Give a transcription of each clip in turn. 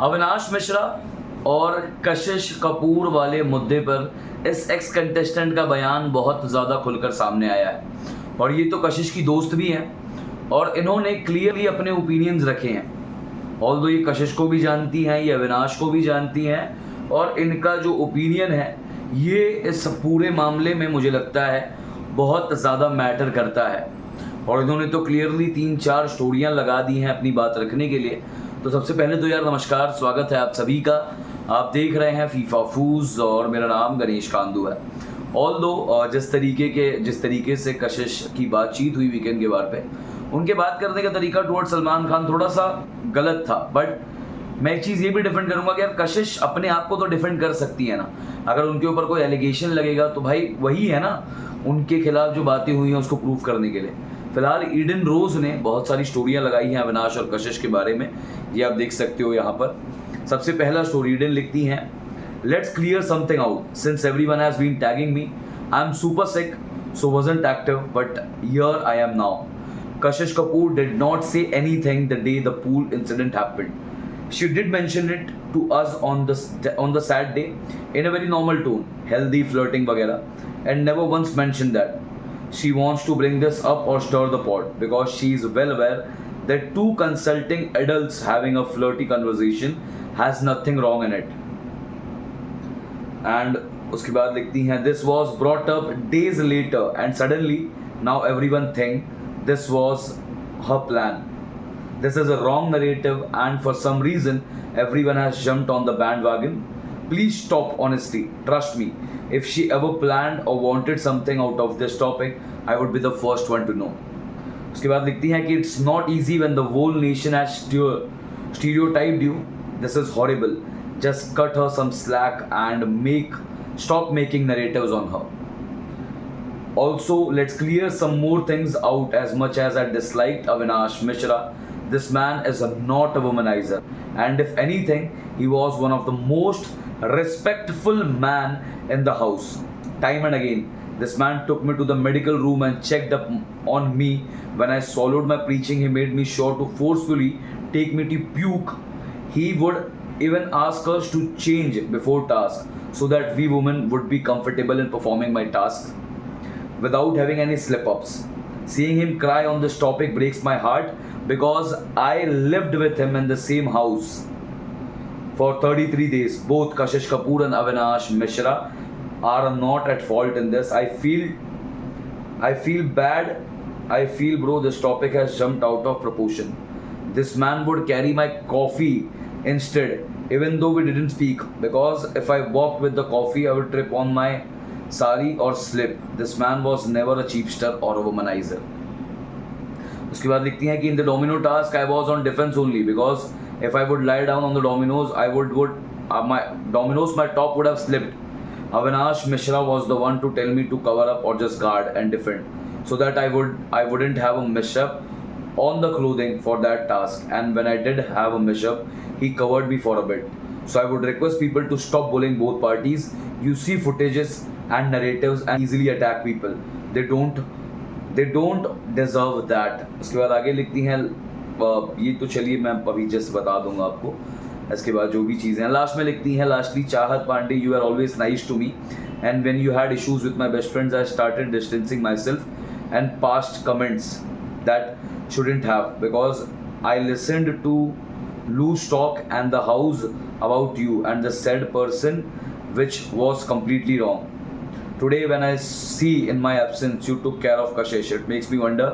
अविनाश मिश्रा और कशिश कपूर वाले मुद्दे पर इस एक्स कंटेस्टेंट का बयान बहुत ज़्यादा खुलकर सामने आया है और ये तो कशिश की दोस्त भी हैं और इन्होंने क्लियरली अपने ओपिनियंस रखे हैं। ऑल्दो ये कशिश को भी जानती हैं, ये अविनाश को भी जानती हैं और इनका जो ओपिनियन है ये इस पूरे मामले में मुझे लगता है बहुत ज़्यादा मैटर करता है। और इन्होंने तो क्लियरली 3-4 स्टोरियाँ लगा दी हैं अपनी बात रखने के लिए। तो सबसे पहले तो यार नमस्कार, स्वागत है आप सभी का। आप देख रहे हैं फीफा फूज और मेरा नाम गणेश कांदू है। ऑल्दो जिस तरीके से कशिश की बातचीत हुई वीकेंड के बार पे, उनके बात करने का तरीका टुवर्ड सलमान खान थोड़ा सा गलत था। बट मैं एक चीज़ ये भी डिफेंड करूंगा कि यार कशिश अपने आप को तो डिफेंड कर सकती है ना। अगर उनके ऊपर कोई एलिगेशन लगेगा तो भाई वही है ना, उनके खिलाफ जो बातें हुई हैं उसको प्रूव करने के लिए। फिलहाल ईडन रोज ने बहुत सारी स्टोरियां लगाई हैं अविनाश और कशिश के बारे में, ये आप देख सकते हो यहाँ पर। सबसे पहला स्टोरी ईडन लिखती हैं, let's clear something out since everyone has been tagging me, I am super sick so wasn't active but here I am now. Kashish Kapoor did not say anything the day the pool incident happened. She did mention it to us on the sad day in a very normal tone, healthy flirting वगैरह, and never once mentioned that she wants to bring this up or stir the pot because she is well aware that two consulting adults having a flirty conversation has nothing wrong in it. And उसके बाद लिखती हैं, this was brought up days later and suddenly now everyone think this was her plan. This is a wrong narrative and for some reason everyone has jumped on the bandwagon. Please stop, honestly, trust me, if she ever planned or wanted something out of this topic I would be the first one to know. उसके बाद लिखती हैं कि it's not easy when the whole nation has stereotyped you. This is horrible. Just cut her some slack and stop making narratives on her. Also, let's clear some more things out. As much as I disliked Avinash Mishra, this man is not a womanizer, and if anything, he was one of the most respectful man in the house. Time and again, this man took me to the medical room and checked up on me when I swallowed my preaching. He made me sure to forcefully take me to puke. He would even ask us to change before task so that we women would be comfortable in performing my tasks without having any slip-ups. Seeing him cry on this topic breaks my heart because I lived with him in the same house for 33 days. Both Kashish Kapoor and Avinash Mishra are not at fault in this. I feel bad. I feel, bro, this topic has jumped out of proportion. This man would carry my coffee instead, even though we didn't speak, because if I walked with the coffee I would trip on my sari or slip. This man was never a cheapster or a womanizer. उसके बाद लिखती हैं कि in the domino task I was on defense only because if I would lie down on the dominoes my top would have slipped. Avinash Mishra was the one to tell me to cover up or just guard and defend so that I wouldn't have a mishap on the clothing for that task, and when I did have a mishap he covered me for a bit. So I would request people to stop bullying both parties. You see footages and narratives and easily attack people. They don't deserve that. उसके बाद आगे लिखती हैं, ये तो चलिए मैं अभी जस्ट बता दूंगा आपको इसके बाद जो भी चीज़ें हैं। लास्ट में लिखती हैं, lastly Chahat Pandey, you are always nice to me and when you had issues with my best friends I started distancing myself and passed comments that shouldn't have because I listened to loose talk and the house about you and the said person which was completely wrong. Today when I see in my absence you took care of Kashish, it makes me wonder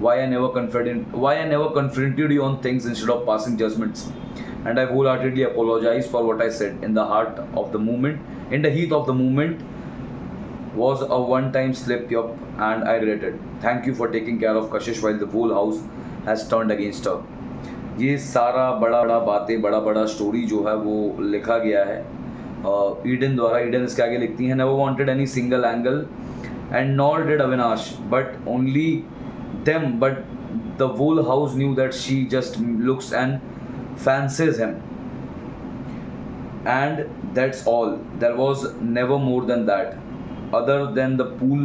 why I never confronted you on things instead of passing judgments, and I wholeheartedly apologize for what I said in the heat of the moment was a one-time slip up and I regret it. Thank you for taking care of Kashish while the whole house has turned against her. ये सारा बड़ा story जो है वो लिखा गया है Eden द्वारा। ईडन इसके आगे लिखती हैं, never wanted any single angle and nor did Avinash, but only them, but the whole house knew that she just looks and fancies him, and that's all. There was never more than that. Other than the pool,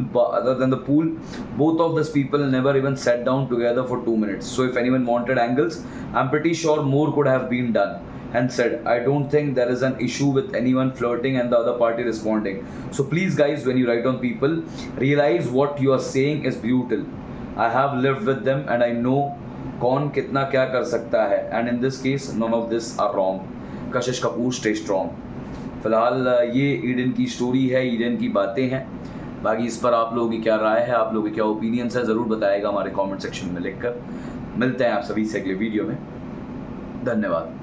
both of these people never even sat down together for 2 minutes. So if anyone wanted angles, I'm pretty sure more could have been done. and said, I don't think there is an issue with anyone flirting and the other party responding. So please guys, when you write on people, realize what you are saying is brutal. I have lived with them and I know कौन कितना क्या कर सकता है, and in this case none of this are wrong. Kashish Kapoor stay strong. फिलहाल ये Eden की story है, ईडन की बातें हैं. बाकी इस पर आप लोगों की क्या राय है, आप लोगों के क्या ओपिनियंस है, ज़रूर बताएगा हमारे कमेंट सेक्शन में लिखकर. मिलते हैं आप सभी से अगले वीडियो में. धन्यवाद.